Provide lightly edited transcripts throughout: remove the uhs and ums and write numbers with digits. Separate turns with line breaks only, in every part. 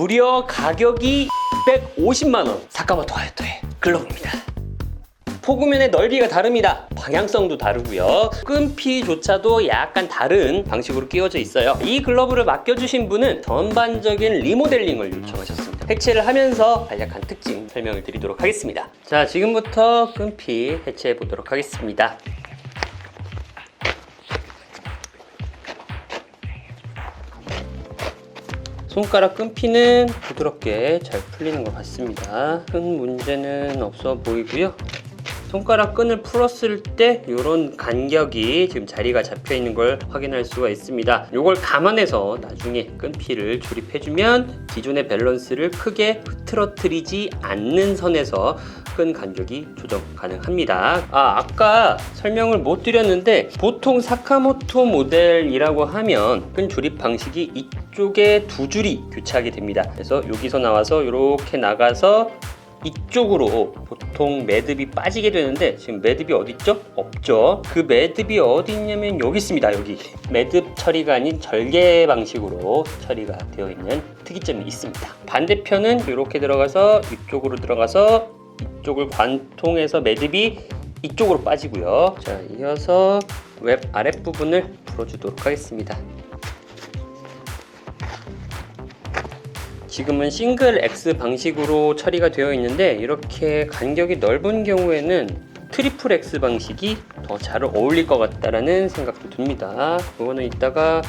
무려 가격이 650만원 사카모토 하야토의 글러브입니다. 포구면의 넓이가 다릅니다. 방향성도 다르고요. 끈피조차도 약간 다른 방식으로 끼워져 있어요. 이 글러브를 맡겨주신 분은 전반적인 리모델링을 요청하셨습니다. 해체를 하면서 간략한 특징 설명을 드리도록 하겠습니다. 자, 지금부터 끈피 해체해 보도록 하겠습니다. 손가락 끈피는 부드럽게 잘 풀리는 것 같습니다. 큰 문제는 없어 보이고요. 손가락 끈을 풀었을 때 이런 간격이 지금 자리가 잡혀 있는 걸 확인할 수가 있습니다. 이걸 감안해서 나중에 끈피를 조립해주면 기존의 밸런스를 크게 흐트러뜨리지 않는 선에서 끈 간격이 조정 가능합니다. 아까 설명을 못 드렸는데 보통 사카모토 모델이라고 하면 끈 조립 방식이 이쪽에 두 줄이 교차하게 됩니다. 그래서 여기서 나와서 이렇게 나가서 이쪽으로 보통 매듭이 빠지게 되는데 지금 매듭이 어디 있죠? 없죠. 그 매듭이 어디 있냐면 여기 있습니다. 여기 매듭 처리가 아닌 절개 방식으로 처리가 되어 있는 특이점이 있습니다. 반대편은 이렇게 들어가서 이쪽으로 들어가서 이쪽을 관통해서 매듭이 이쪽으로 빠지고요. 자, 이어서 웹 아랫부분을 풀어주도록 하겠습니다. 지금은 싱글 X 방식으로 처리가 되어 있는데 이렇게 간격이 넓은 경우에는 트리플 X 방식이 더 잘 어울릴 것 같다라는 생각도 듭니다. 그거는 이따가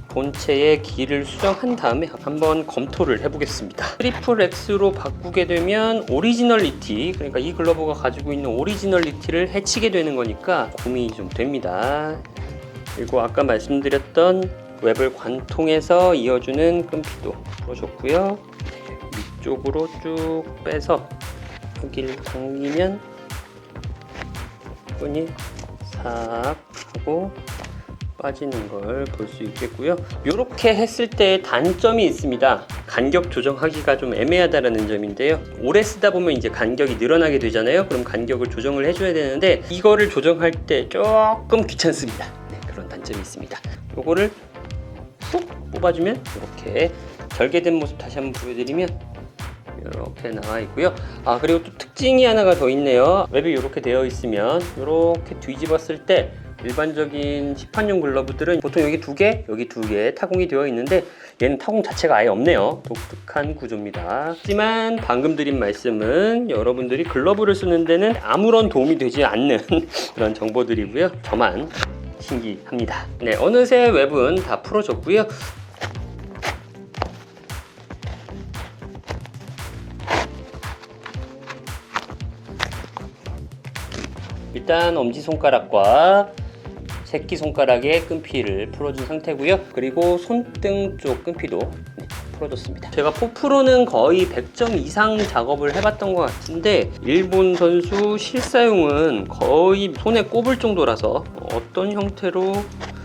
본체의 길이를 수정한 다음에 한번 검토를 해보겠습니다. 트리플 X로 바꾸게 되면 오리지널리티, 그러니까 이 글러브가 가지고 있는 오리지널리티를 해치게 되는 거니까 고민이 좀 됩니다. 그리고 아까 말씀드렸던 웹을 관통해서 이어주는 끈피도 풀어줬고요. 위쪽으로 쭉 빼서 여기를 당기면 끈이 싹 하고 빠지는 걸 볼 수 있겠고요. 이렇게 했을 때 단점이 있습니다. 간격 조정하기가 좀 애매하다는 점인데요. 오래 쓰다 보면 이제 간격이 늘어나게 되잖아요. 그럼 간격을 조정을 해줘야 되는데 이거를 조정할 때 조금 귀찮습니다. 네, 그런 단점이 있습니다. 요거를 쏙 뽑아주면 이렇게 절개된 모습 다시 한번 보여드리면 이렇게 나와 있고요. 그리고 또 특징이 하나가 더 있네요. 웹이 이렇게 되어 있으면 이렇게 뒤집었을 때 일반적인 시판용 글러브들은 보통 여기 두 개, 여기 두 개 타공이 되어 있는데 얘는 타공 자체가 아예 없네요. 독특한 구조입니다. 하지만 방금 드린 말씀은 여러분들이 글러브를 쓰는 데는 아무런 도움이 되지 않는 그런 정보들이고요. 저만 신기합니다. 네, 어느새 웹은 다 풀어졌고요. 일단 엄지손가락과 새끼손가락의 끈피를 풀어준 상태고요. 그리고 손등 쪽 끈피도 풀어줬습니다. 제가 4프로는 거의 100점 이상 작업을 해봤던 것 같은데 일본 선수 실사용은 거의 손에 꼽을 정도라서 어떤 형태로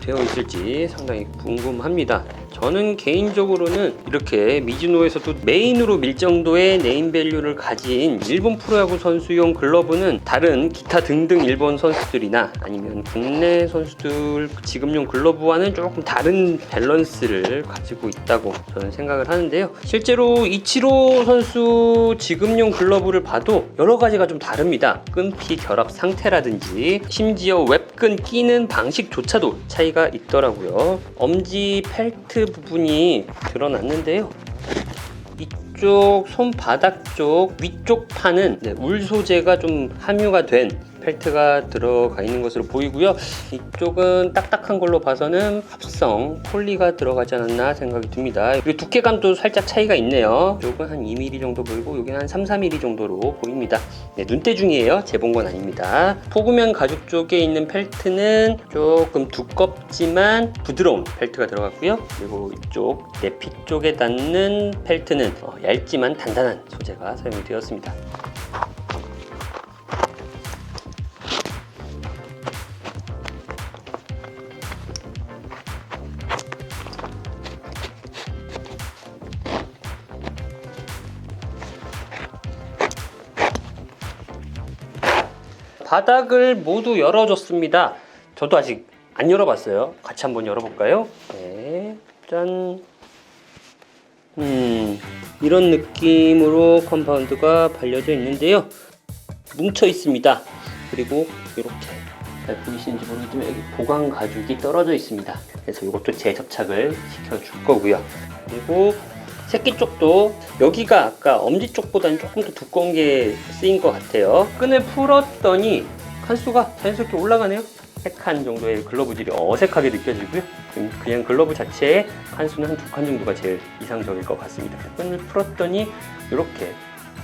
되어 있을지 상당히 궁금합니다. 저는 개인적으로는 이렇게 미즈노에서도 메인으로 밀 정도의 네임밸류를 가진 일본 프로야구 선수용 글러브는 다른 기타 등등 일본 선수들이나 아니면 국내 선수들 지금용 글러브와는 조금 다른 밸런스를 가지고 있다고 저는 생각을 하는데요. 실제로 이치로 선수 지금용 글러브를 봐도 여러 가지가 좀 다릅니다. 끈피 결합 상태라든지 심지어 웹끈 끼는 방식조차도 차이가 있더라고요. 엄지 펠트 부분이 드러났는데요. 이쪽 손바닥 쪽 위쪽 판은 울 소재가 좀 함유가 된 펠트가 들어가 있는 것으로 보이고요. 이쪽은 딱딱한 걸로 봐서는 합성 폴리가 들어가지 않았나 생각이 듭니다. 그리고 두께감도 살짝 차이가 있네요. 이쪽은 한 2mm 정도 보이고 여기는 한 3mm 정도로 보입니다. 네, 눈대중이에요. 재본 건 아닙니다. 포구면 가죽 쪽에 있는 펠트는 조금 두껍지만 부드러운 펠트가 들어갔고요. 그리고 이쪽 내피 쪽에 닿는 펠트는 얇지만 단단한 소재가 사용이 되었습니다. 바닥을 모두 열어줬습니다. 저도 아직 안 열어봤어요. 같이 한번 열어볼까요? 네, 짠. 이런 느낌으로 컴파운드가 발려져 있는데요. 뭉쳐 있습니다. 그리고 이렇게 잘 보이시는지 모르겠지만 여기 보강 가죽이 떨어져 있습니다. 그래서 이것도 재접착을 시켜줄 거고요. 그리고 새끼 쪽도 여기가 아까 엄지 쪽보다는 조금 더 두꺼운 게 쓰인 것 같아요. 끈을 풀었더니 칸수가 자연스럽게 올라가네요. 3칸 정도의 글러브질이 어색하게 느껴지고요. 그냥 글러브 자체의 칸수는 한 2칸 정도가 제일 이상적일 것 같습니다. 끈을 풀었더니 이렇게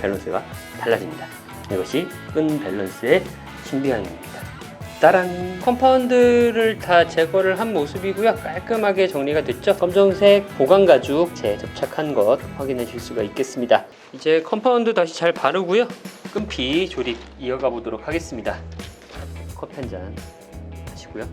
밸런스가 달라집니다. 이것이 끈 밸런스의 신비함입니다. 따란! 컴파운드를 다 제거를 한 모습이고요. 깔끔하게 정리가 됐죠. 검정색 보강 가죽 재접착한 것 확인해 줄 수가 있겠습니다. 이제 컴파운드 다시 잘 바르고요. 끈피 조립 이어가 보도록 하겠습니다. 커피 한 잔 하시고요.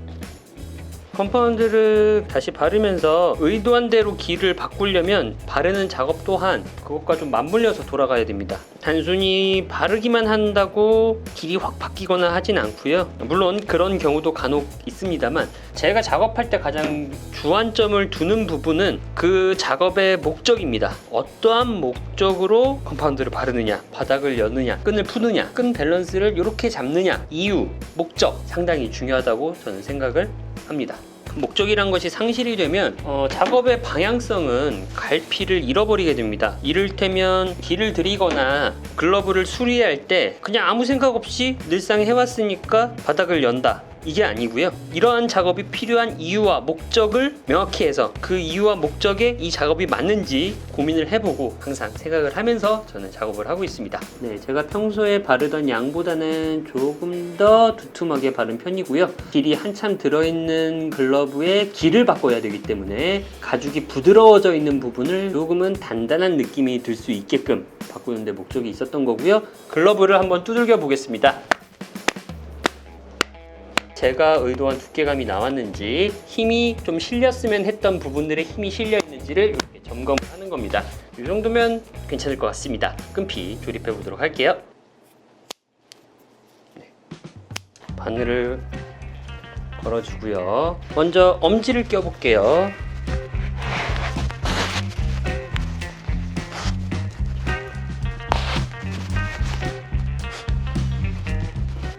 컴파운드를 다시 바르면서 의도한 대로 길을 바꾸려면 바르는 작업 또한 그것과 좀 맞물려서 돌아가야 됩니다. 단순히 바르기만 한다고 길이 확 바뀌거나 하진 않고요. 물론 그런 경우도 간혹 있습니다만 제가 작업할 때 가장 주안점을 두는 부분은 그 작업의 목적입니다. 어떠한 목적으로 컴파운드를 바르느냐, 바닥을 여느냐, 끈을 푸느냐, 끈 밸런스를 이렇게 잡느냐, 이유, 목적 상당히 중요하다고 저는 생각을 합니다. 목적이란 것이 상실이 되면 작업의 방향성은 갈피를 잃어버리게 됩니다. 이를테면 길을 들이거나 글러브를 수리할 때 그냥 아무 생각 없이 늘상 해왔으니까 바닥을 연다, 이게 아니고요. 이러한 작업이 필요한 이유와 목적을 명확히 해서 그 이유와 목적에 이 작업이 맞는지 고민을 해보고 항상 생각을 하면서 저는 작업을 하고 있습니다. 네, 제가 평소에 바르던 양보다는 조금 더 두툼하게 바른 편이고요. 길이 한참 들어있는 글러브에 길을 바꿔야 되기 때문에 가죽이 부드러워져 있는 부분을 조금은 단단한 느낌이 들 수 있게끔 바꾸는 데 목적이 있었던 거고요. 글러브를 한번 두들겨 보겠습니다. 제가 의도한 두께감이 나왔는지, 힘이 좀 실렸으면 했던 부분들의 힘이 실려 있는지를 이렇게 점검을 하는 겁니다. 이 정도면 괜찮을 것 같습니다. 끈피 조립해 보도록 할게요. 네. 바늘을 걸어주고요. 먼저 엄지를 껴볼게요.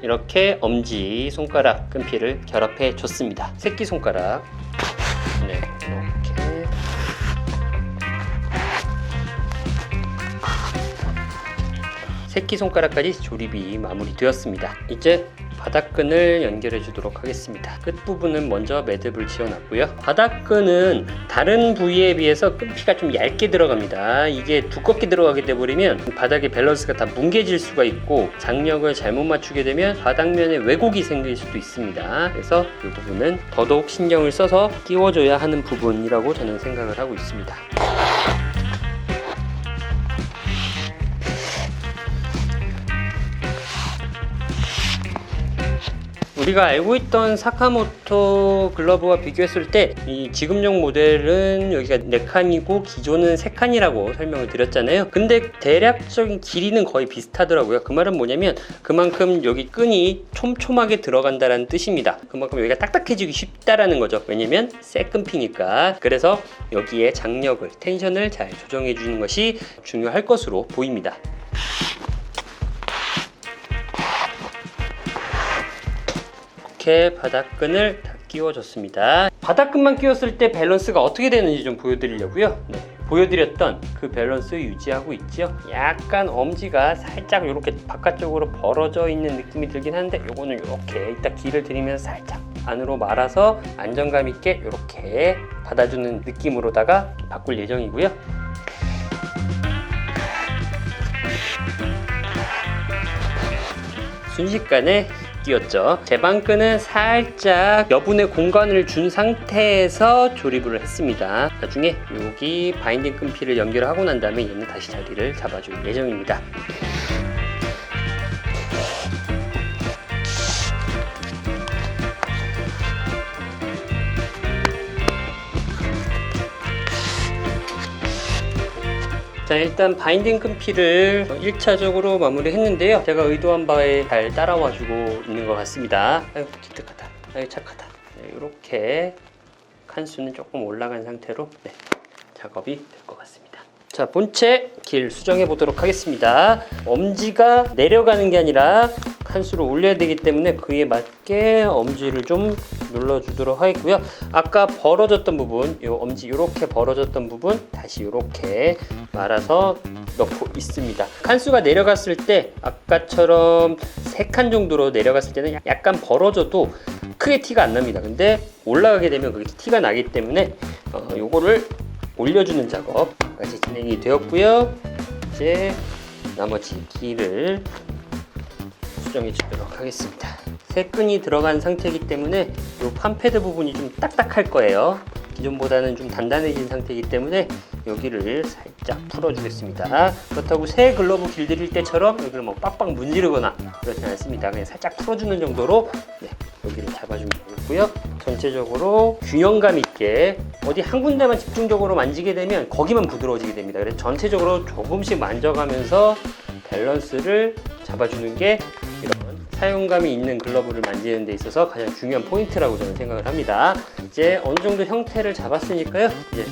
이렇게 엄지, 손가락 끈피를 결합해 줬습니다. 새끼손가락, 네, 이렇게 새끼손가락까지 조립이 마무리되었습니다. 이제 바닥끈을 연결해 주도록 하겠습니다. 끝부분은 먼저 매듭을 지어놨고요. 바닥끈은 다른 부위에 비해서 끈피가 좀 얇게 들어갑니다. 이게 두껍게 들어가게 되버리면 바닥의 밸런스가 다 뭉개질 수가 있고 장력을 잘못 맞추게 되면 바닥면에 왜곡이 생길 수도 있습니다. 그래서 이 부분은 더더욱 신경을 써서 끼워줘야 하는 부분이라고 저는 생각을 하고 있습니다. 우리가 알고 있던 사카모토 글러브와 비교했을 때 이 지금용 모델은 여기가 4칸이고 기존은 3칸이라고 설명을 드렸잖아요. 근데 대략적인 길이는 거의 비슷하더라고요. 그 말은 뭐냐면 그만큼 여기 끈이 촘촘하게 들어간다는 뜻입니다. 그만큼 여기가 딱딱해지기 쉽다라는 거죠. 왜냐면 새 끈피니까. 그래서 여기에 장력을, 텐션을 잘 조정해 주는 것이 중요할 것으로 보입니다. 이렇게 바닥끈을 다 끼워줬습니다. 바닥끈만 끼웠을 때 밸런스가 어떻게 되는지 좀 보여드리려고요. 네, 보여드렸던 그 밸런스 유지하고 있죠. 약간 엄지가 살짝 이렇게 바깥쪽으로 벌어져 있는 느낌이 들긴 하는데 요거는 이렇게 이따 길을 들이면서 살짝 안으로 말아서 안정감 있게 이렇게 받아주는 느낌으로다가 바꿀 예정이고요. 순식간에 끼웠죠. 제방끈은 살짝 여분의 공간을 준 상태에서 조립을 했습니다. 나중에 여기 바인딩 끈피를 연결하고 난 다음에 얘는 다시 자리를 잡아줄 예정입니다. 자, 일단 바인딩 끈피를 1차적으로 마무리했는데요. 제가 의도한 바에 잘 따라와주고 있는 것 같습니다. 아유, 기특하다. 아유, 착하다. 네, 이렇게 칸수는 조금 올라간 상태로 작업이 될 것 같습니다. 자, 본체 길 수정해 보도록 하겠습니다. 엄지가 내려가는 게 아니라 칸수를 올려야 되기 때문에 그에 맞게 엄지를 좀 눌러주도록 하겠고요. 아까 벌어졌던 부분, 요 엄지 이렇게 벌어졌던 부분 다시 이렇게 말아서 넣고 있습니다. 칸수가 내려갔을 때 아까처럼 3칸 정도로 내려갔을 때는 약간 벌어져도 크게 티가 안 납니다. 근데 올라가게 되면 그게 티가 나기 때문에 요거를 올려주는 작업까지 진행이 되었고요. 이제 나머지 길을 수정해 주도록 하겠습니다. 세 끈이 들어간 상태이기 때문에 이 판패드 부분이 좀 딱딱할 거예요. 기존보다는 좀 단단해진 상태이기 때문에 여기를 살짝 풀어주겠습니다. 그렇다고 새 글러브 길들일 때처럼 여기를 뭐 빡빡 문지르거나 그렇지 않습니다. 그냥 살짝 풀어주는 정도로 여기를 잡아주면 되겠고요. 전체적으로 균형감 있게 어디 한 군데만 집중적으로 만지게 되면 거기만 부드러워지게 됩니다. 그래서 전체적으로 조금씩 만져가면서 밸런스를 잡아주는 게 이런 사용감이 있는 글러브를 만지는 데 있어서 가장 중요한 포인트라고 저는 생각을 합니다. 이제 어느 정도 형태를 잡았으니까요. 이제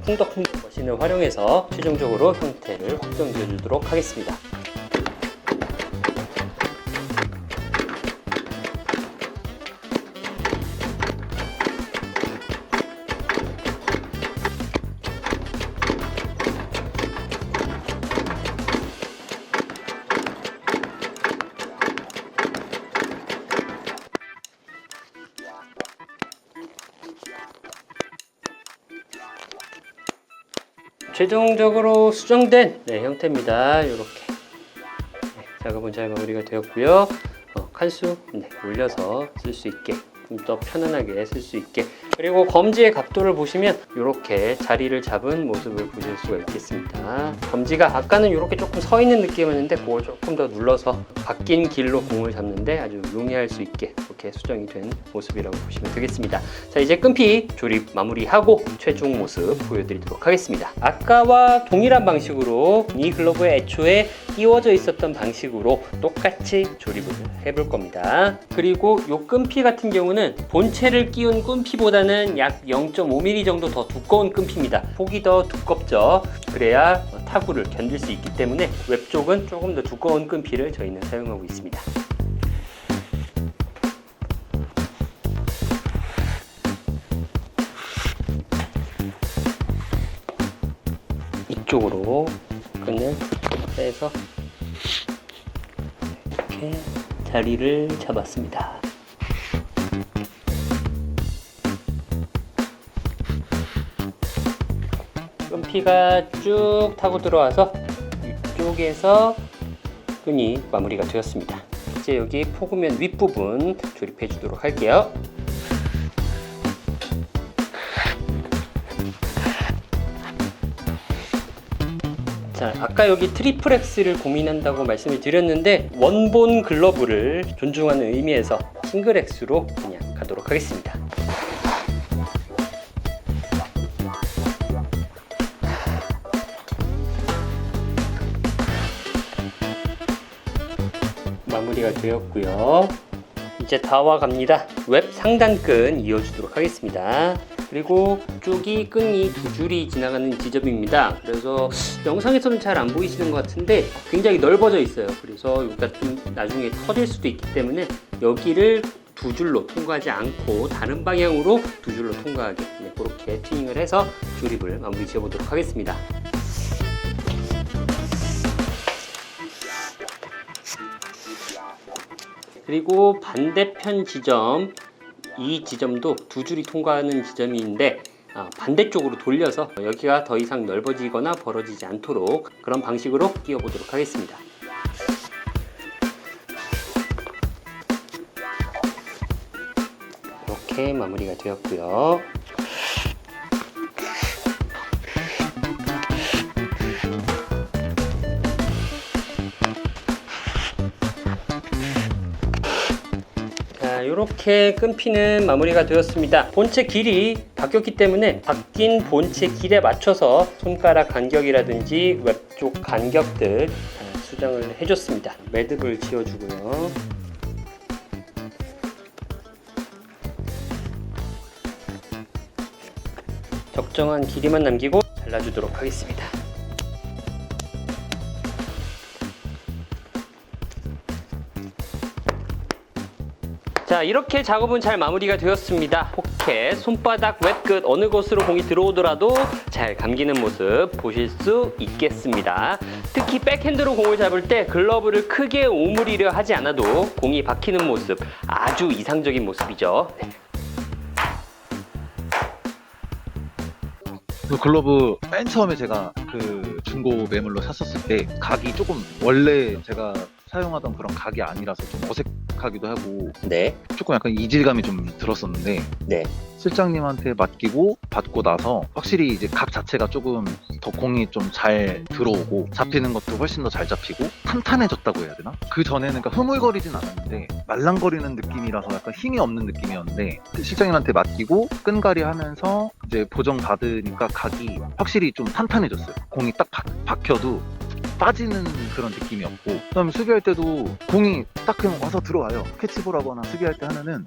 콩덕콩덕 머신을 활용해서 최종적으로 형태를 확정지어 주도록 하겠습니다. 최종적으로 수정된 형태입니다. 이렇게 작업은 잘 마무리가 되었고요. 칸수 올려서 쓸 수 있게 좀 더 편안하게 쓸 수 있게, 그리고 검지의 각도를 보시면 이렇게 자리를 잡은 모습을 보실 수가 있겠습니다. 검지가 아까는 이렇게 조금 서 있는 느낌이었는데 그걸 조금 더 눌러서 바뀐 길로 공을 잡는데 아주 용이할 수 있게 이렇게 수정이 된 모습이라고 보시면 되겠습니다. 자, 이제 끈피 조립 마무리하고 최종 모습 보여드리도록 하겠습니다. 아까와 동일한 방식으로 이 글러브에 애초에 끼워져 있었던 방식으로 똑같이 조립을 해볼 겁니다. 그리고 이 끈피 같은 경우는 본체를 끼운 끈피보다는 약 0.5mm 정도 더 두꺼운 끈피입니다. 폭이 더 두껍죠. 그래야 타구를 견딜 수 있기 때문에 웹 쪽은 조금 더 두꺼운 끈피를 저희는 사용하고 있습니다. 이쪽으로 끈을 빼서 이렇게 자리를 잡았습니다. 끈피가 쭉 타고 들어와서 이쪽에서 끈이 마무리가 되었습니다. 이제 여기 포구면 윗부분 조립해 주도록 할게요. 자, 아까 여기 트리플 X를 고민한다고 말씀을 드렸는데 원본 글러브를 존중하는 의미에서 싱글 X로 그냥 가도록 하겠습니다. 마무리가 되었고요. 이제 다 와갑니다. 웹 상단끈 이어주도록 하겠습니다. 그리고 쪽이 끈이 두 줄이 지나가는 지점입니다. 그래서 영상에서는 잘 안 보이시는 것 같은데 굉장히 넓어져 있어요. 그래서 여기가 좀 나중에 터질 수도 있기 때문에 여기를 두 줄로 통과하지 않고 다른 방향으로 두 줄로 통과하게 그렇게 튜닝을 해서 조립을 마무리 지어보도록 하겠습니다. 그리고 반대편 지점, 이 지점도 두 줄이 통과하는 지점인데 반대쪽으로 돌려서 여기가 더 이상 넓어지거나 벌어지지 않도록 그런 방식으로 끼워 보도록 하겠습니다. 이렇게 마무리가 되었고요. 이렇게 끈피는 마무리가 되었습니다. 본체 길이 바뀌었기 때문에 바뀐 본체 길에 맞춰서 손가락 간격이라든지 웹쪽 간격들 수정을 해줬습니다. 매듭을 지어주고요. 적정한 길이만 남기고 잘라주도록 하겠습니다. 자, 이렇게 작업은 잘 마무리가 되었습니다. 포켓, 손바닥, 웹끝 어느 곳으로 공이 들어오더라도 잘 감기는 모습 보실 수 있겠습니다. 특히 백핸드로 공을 잡을 때 글러브를 크게 오므리려 하지 않아도 공이 박히는 모습 아주 이상적인 모습이죠. 네.
그 글러브 맨 처음에 제가 그 중고 매물로 샀었을 때 각이 조금 원래 제가 사용하던 그런 각이 아니라서 좀 어색하기도 하고
네.
조금 약간 이질감이 좀 들었었는데
네.
실장님한테 맡기고 받고 나서 확실히 이제 각 자체가 조금 더 공이 좀 잘 들어오고 잡히는 것도 훨씬 더 잘 잡히고 탄탄해졌다고 해야 되나? 그 전에는 그러니까 흐물거리진 않았는데 말랑거리는 느낌이라서 약간 힘이 없는 느낌이었는데 실장님한테 맡기고 끈갈이 하면서 이제 보정 받으니까 각이 확실히 좀 탄탄해졌어요. 공이 딱 박혀도 빠지는 그런 느낌이 없고 그다음에 수비할 때도 공이 딱 그냥 와서 들어와요. 캐치볼 하거나 수비할 때 하면은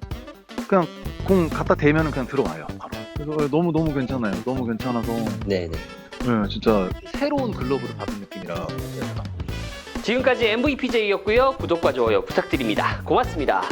그냥 공 갖다 대면은 그냥 들어와요 바로. 그래서 너무 괜찮아요. 너무 괜찮아서
네네.
네, 진짜 새로운 글러브를 받은 느낌이라 해야 되나?
지금까지 MVPJ였고요. 구독과 좋아요 부탁드립니다. 고맙습니다.